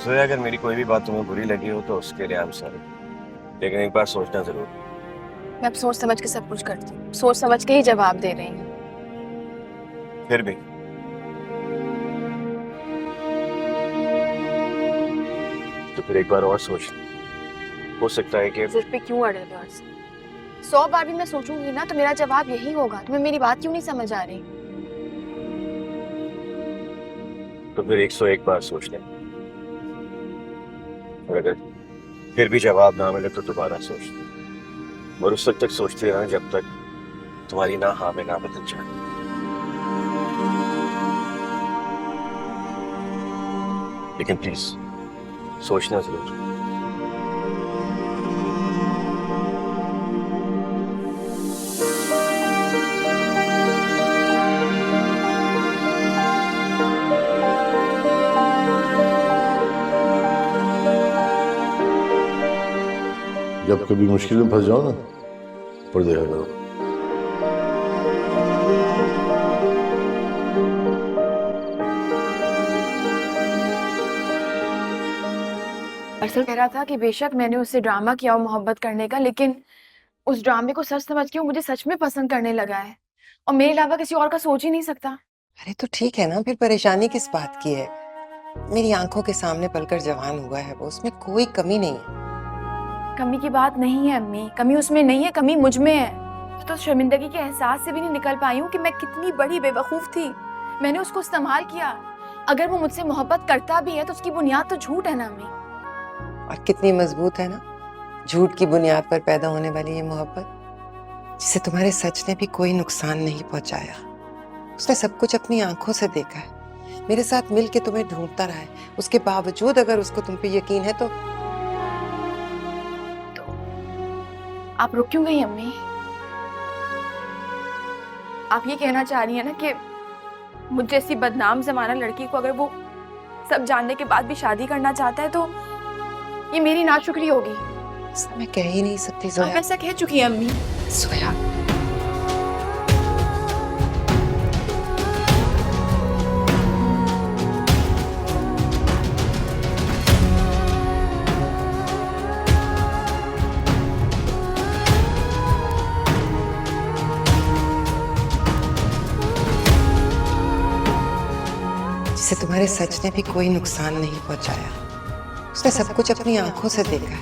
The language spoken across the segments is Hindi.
सोया, अगर मेरी कोई भी बात तुम्हें बुरी लगी हो तो उसके लिए आई एम सॉरी, लेकिन एक बार सोचना जरूर। मैं अब सोच समझ के सब कुछ करती हूँ, सोच समझ के ही जवाब दे रही हूँ। फिर भी तो फिर एक बार और सोच, हो सकता है कि सिर पे क्यों अड़े हो? 100 बार भी मैं सोचूंगी ना तो मेरा जवाब यही होगा। तुम्हें मेरी बात क्यों नहीं समझ आ रही? तो फिर 101 बार सोच ले, और अगर फिर भी जवाब ना मिले तो दोबारा सोच ले, और उस वक्त तक सोचते रहना जब तक तुम्हारी ना हाँ में ना बदल जाए। लेकिन प्लीज सोचना जरूर। जब कभी मुश्किल में फंस जाओ ना, पढ़ देखा करो। अरसल कह रहा था कि बेशक मैंने उससे ड्रामा किया हो मोहब्बत करने का, लेकिन उस ड्रामे को सच समझ के वो मुझे सच में पसंद करने लगा है और मेरे अलावा किसी और का सोच ही नहीं सकता। अरे तो ठीक है ना, फिर परेशानी किस बात की है? मेरी आंखों के सामने पलकर जवान हुआ है वो, उसमें कोई कमी नहीं है। कमी की बात नहीं है अम्मी, कमी उसमें नहीं है, कमी मुझ में है। तो शर्मिंदगी के एहसास से भी नहीं निकल पाई हूँ कि मैं कितनी बड़ी बेवकूफ थी। मैंने उसको इस्तेमाल किया। अगर वो मुझसे मोहब्बत करता भी है तो उसकी बुनियाद तो झूठ है ना अम्मी। और कितनी मजबूत है ना झूठ की बुनियाद पर पैदा होने वाली ये मोहब्बत, जिसे तुम्हारे सच ने भी कोई नुकसान नहीं पहुंचाया। उसने सब कुछ अपनी आंखों से देखा है, मेरे साथ मिल के तुम्हें ढूंढता रहा है, उसके बावजूद अगर उसको तुम पे यकीन है तो आप रुक क्यों गई अम्मी? आप ये कहना चाह रही हैं ना कि मुझ जैसी बदनाम जमाना लड़की को अगर वो सब जानने के बाद भी शादी करना चाहता है तो ये मेरी नाशुक्री होगी? ऐसा मैं कह ही नहीं सकती आप जोया। ऐसा कह चुकी हैं अम्मी। सोया, जिसे तुम्हारे सच ने भी कोई नुकसान नहीं पहुंचाया। उसने सब कुछ अपनी आंखों से देखा है,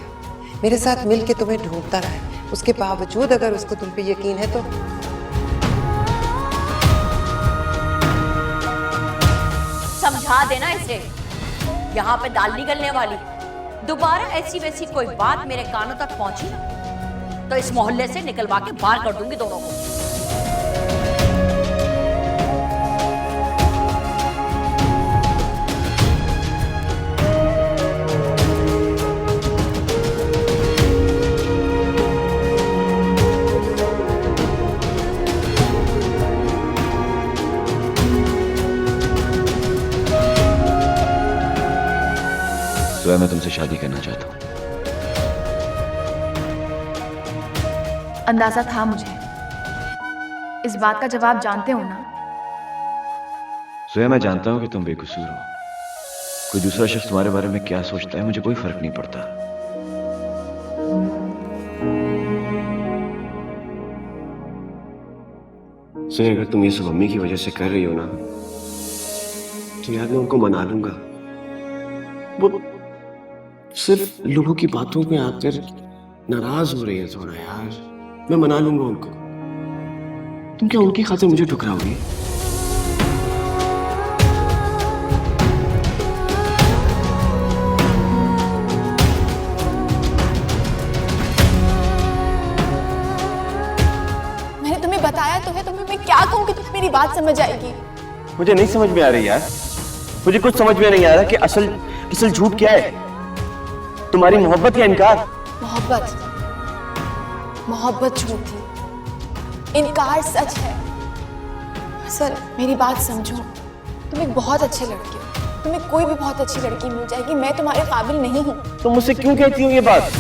मेरे साथ मिल के तुम्हें ढूंढता रहा है, उसके बावजूद अगर उसको तुम पे यकीन है तो समझा देना इसे, यहाँ पे दाल नहीं गलने वाली। दोबारा ऐसी वैसी कोई बात मेरे कानों तक पहुंची तो इस मोहल्ले से निकलवा के बाहर कर दूंगी दोनों को। तो मैं तुमसे शादी करना चाहता हूँ। अंदाजा था मुझे, इस बात का जवाब जानते हो ना? सोया, मैं जानता हूँ कि तुम बेकसूर हो। कोई दूसरा शख्स तुम्हारे बारे में क्या सोचता है मुझे कोई फर्क नहीं पड़ता। सोया, अगर तुम ये सब मम्मी की वजह से कर रही हो ना तो यार मैं उनको मना लूंगा। वो सिर्फ लोगों की बातों पे आकर नाराज हो रही है थोड़ा यार, मैं मना लूंगा उनको। तुम क्या उनकी खातिर मुझे ठुकराओगी? मैंने तुम्हें बताया तो है, तुम्हें मैं क्या कहूँ कि तुम्हें मेरी बात समझ आएगी? मुझे नहीं समझ में आ रही यार, मुझे कुछ समझ में नहीं आ रहा कि असल झूठ क्या है, तुम्हारी मोहब्बत या इनकार? मोहब्बत झूठ थी, इनकार सच है। असल मेरी बात समझो, तुम एक बहुत अच्छे लड़के हो, तुम्हें कोई भी बहुत अच्छी लड़की मिल जाएगी, मैं तुम्हारे काबिल नहीं हूँ। तुम मुझसे क्यों कहती हो ये बात?